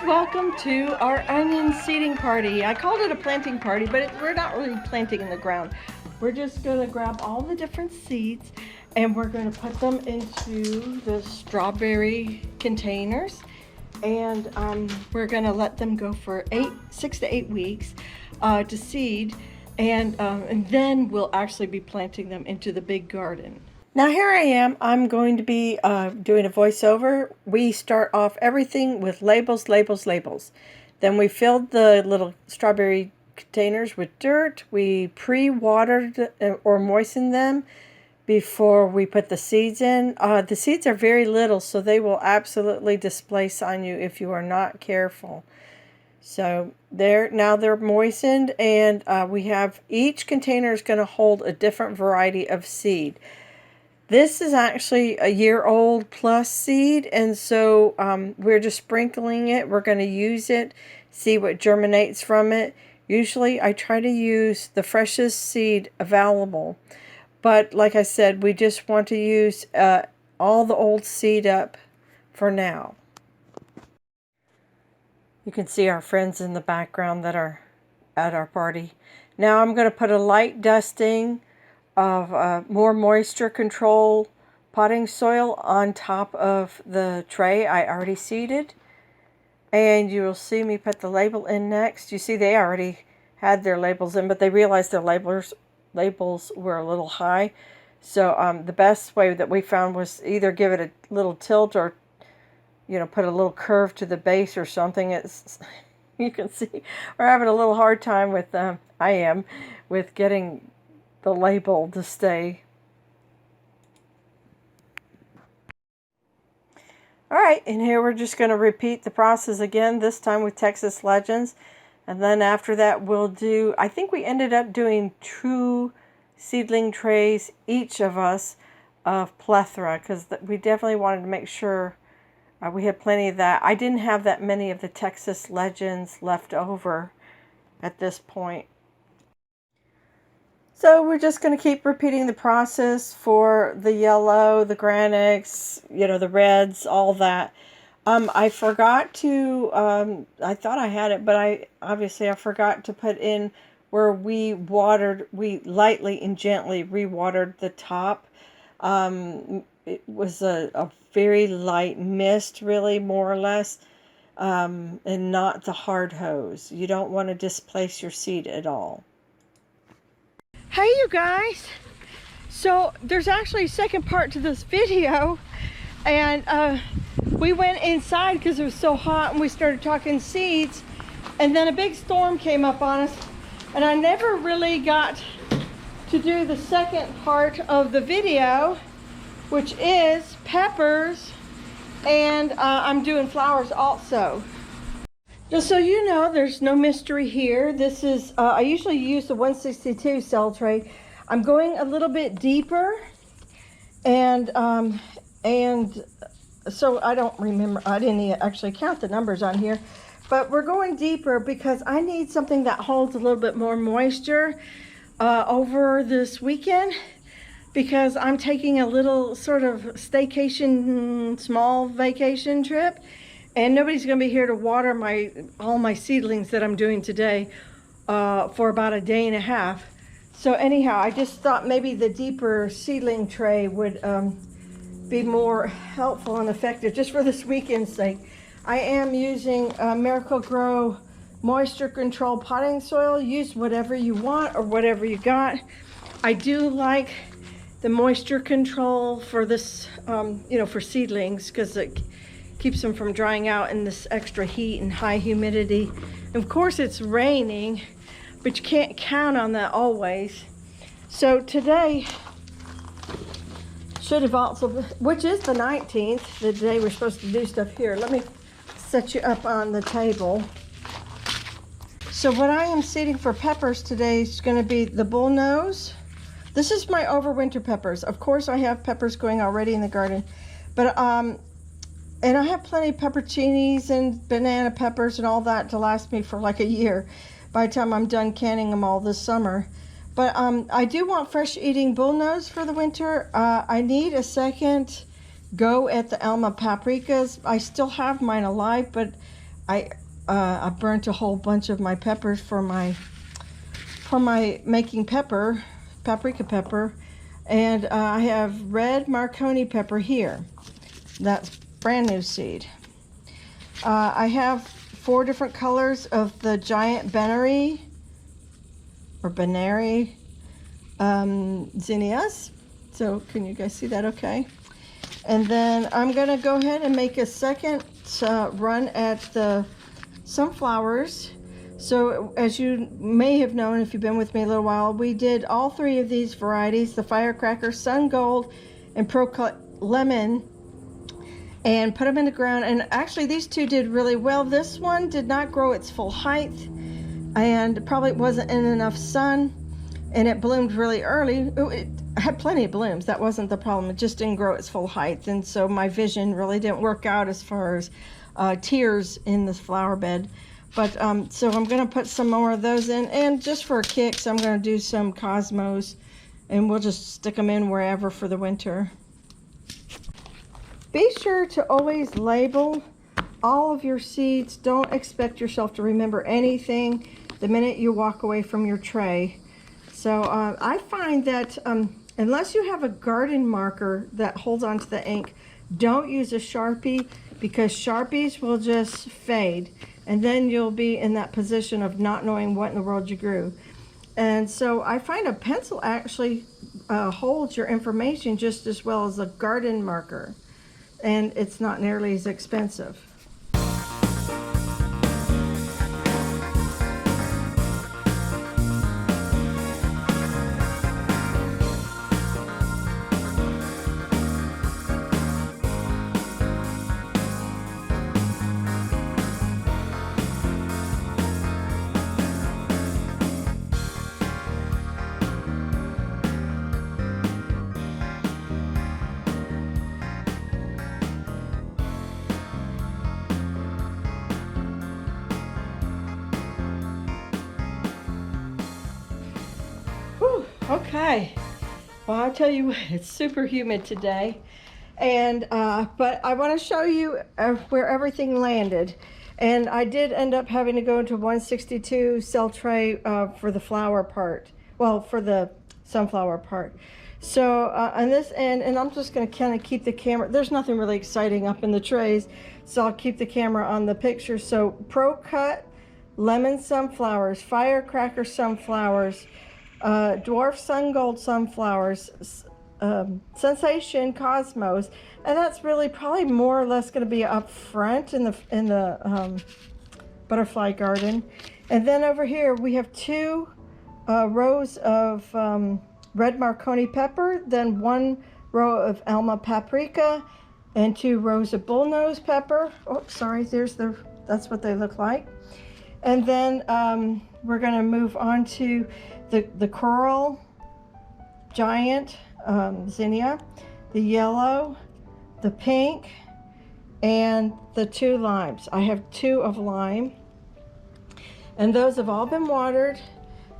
Welcome to our onion seeding party. I called it a planting party, but we're not really planting in the ground. We're just going to grab all the different seeds and we're going to put them into the strawberry containers, and we're going to let them go for 6 to 8 weeks to seed, and then we'll actually be planting them into the big garden. Now here I am. I'm going to be doing a voiceover. We start off everything with labels, labels, labels. Then we filled the little strawberry containers with dirt. We pre-watered or moistened them before we put the seeds in. The seeds are very little, so they will absolutely displace on you if you are not careful. So now they're moistened, and we have each container is going to hold a different variety of seed. This is actually a year-old plus seed, and so we're just sprinkling it. We're going to use it, see what germinates from it. Usually I try to use the freshest seed available, but like I said, we just want to use all the old seed up for now. You can see our friends in the background that are at our party. Now I'm going to put a light dusting of more moisture control potting soil on top of the tray I already seeded, and you will see me put the label in next. You see they already had their labels in, but they realized their labels were a little high, so the best way that we found was either give it a little tilt or put a little curve to the base or something. It's you can see we're having a little hard time with with getting the label to stay. Alright, and here we're just going to repeat the process again, this time with Texas Legends. And then after that we'll do, I think we ended up doing 2 seedling trays, each of us, of plethora, because we definitely wanted to make sure we had plenty of that. I didn't have that many of the Texas Legends left over at this point. So we're just going to keep repeating the process for the yellow, the granics, the reds, all that. I forgot to, I thought I had it, but I forgot to put in where we lightly and gently re-watered the top. It was a very light mist, really, more or less, and not the hard hose. You don't want to displace your seed at all. Hey you guys, so there's actually a second part to this video, and we went inside because it was so hot and we started talking seeds, and then a big storm came up on us, and I never really got to do the second part of the video, which is peppers, and I'm doing flowers also. Just so you know, there's no mystery here. This is, I usually use the 162 cell tray. I'm going a little bit deeper, and so I don't remember, I didn't actually count the numbers on here, but we're going deeper because I need something that holds a little bit more moisture over this weekend, because I'm taking a little sort of staycation, small vacation trip. And nobody's going to be here to water all my seedlings that I'm doing today for about a day and a half. So anyhow, I just thought maybe the deeper seedling tray would be more helpful and effective just for this weekend's sake. I am using Miracle-Gro moisture control potting soil. Use whatever you want or whatever you got. I do like the moisture control for this, for seedlings, because it keeps them from drying out in this extra heat and high humidity. Of course it's raining, but you can't count on that always. So today should have also, which is the 19th, the day we're supposed to do stuff here. Let me set you up on the table. So what I am seeding for peppers today is going to be the bullnose. This is my overwinter peppers. Of course I have peppers going already in the garden, but and I have plenty of pepperoncinis and banana peppers and all that to last me for like a year by the time I'm done canning them all this summer. But I do want fresh eating bullnose for the winter. I need a second go at the Alma paprikas. I still have mine alive, but I burnt a whole bunch of my peppers for my making paprika pepper, and I have red Marconi pepper here. That's brand new seed. I have 4 different colors of the giant Benary zinnias. So can you guys see that okay? And then I'm gonna go ahead and make a second run at the sunflowers. So as you may have known if you've been with me a little while, we did all 3 of these varieties, the Firecracker, Sun Gold, and Pro Cut Lemon, and put them in the ground. And actually these 2 did really well. This one did not grow its full height and probably wasn't in enough sun, and it bloomed really early. It had plenty of blooms, that wasn't the problem. It just didn't grow its full height, and so my vision really didn't work out as far as tiers in this flower bed. But so I'm going to put some more of those in, and just for a kick, so I'm going to do some cosmos, and we'll just stick them in wherever for the winter. Be sure to always label all of your seeds. Don't expect yourself to remember anything the minute you walk away from your tray. So I find that unless you have a garden marker that holds onto the ink, don't use a Sharpie, because Sharpies will just fade, and then you'll be in that position of not knowing what in the world you grew. And so I find a pencil actually holds your information just as well as a garden marker, and it's not nearly as expensive. Okay, well, I'll tell you what, it's super humid today, and but I want to show you where everything landed. And I did end up having to go into 162 cell tray for the flower part, well, for the sunflower part. So on this end, and I'm just going to kind of keep the camera, there's nothing really exciting up in the trays, so I'll keep the camera on the picture. So Pro Cut Lemon Sunflowers, Firecracker Sunflowers, Dwarf Sun Gold Sunflowers, Sensation Cosmos, and that's really probably more or less going to be up front in the butterfly garden. And then over here we have 2 rows of red Marconi pepper, then 1 row of Alma paprika, and 2 rows of bullnose pepper. Oh, sorry, that's what they look like. And then we're going to move on to the coral giant zinnia, the yellow, the pink, and the 2 limes. I have 2 of lime, and those have all been watered.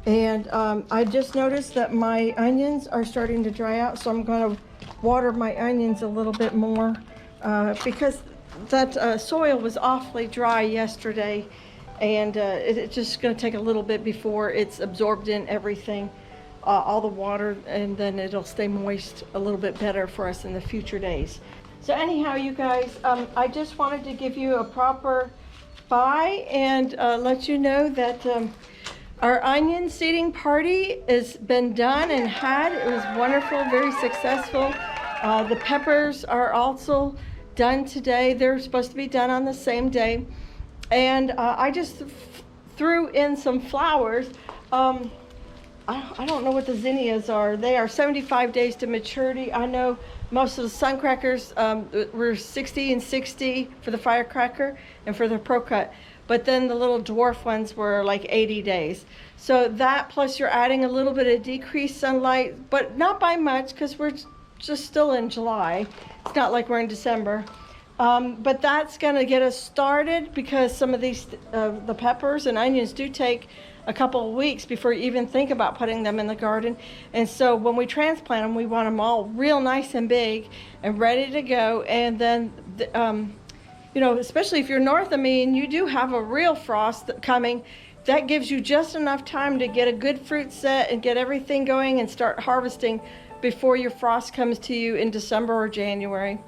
And I just noticed that my onions are starting to dry out, so I'm going to water my onions a little bit more because that soil was awfully dry yesterday, and it's just going to take a little bit before it's absorbed in everything, all the water, and then it'll stay moist a little bit better for us in the future days. So anyhow, you guys, I just wanted to give you a proper bye and let you know that our onion seeding party has been done and had. It was wonderful, very successful. The peppers are also done today. They're supposed to be done on the same day. And I just threw in some flowers. I don't know what the zinnias are. They are 75 days to maturity. I know most of the suncrackers were 60 and 60 for the Firecracker and for the Pro Cut. But then the little dwarf ones were like 80 days. So that, plus you're adding a little bit of decreased sunlight, but not by much because we're just still in July. It's not like we're in December. But that's going to get us started, because some of these, the peppers and onions do take a couple of weeks before you even think about putting them in the garden. And so when we transplant them, we want them all real nice and big and ready to go. And then you know, especially if you're north of me and you do have a real frost coming, that gives you just enough time to get a good fruit set and get everything going and start harvesting before your frost comes to you in December or January.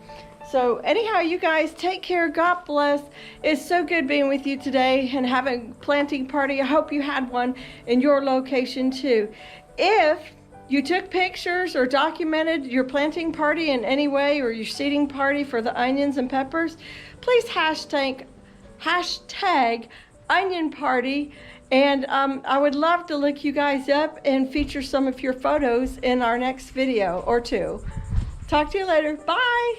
So anyhow, you guys take care. God bless. It's so good being with you today and having a planting party. I hope you had one in your location too. If you took pictures or documented your planting party in any way, or your seeding party for the onions and peppers, please hashtag onion party. And I would love to look you guys up and feature some of your photos in our next video or two. Talk to you later. Bye.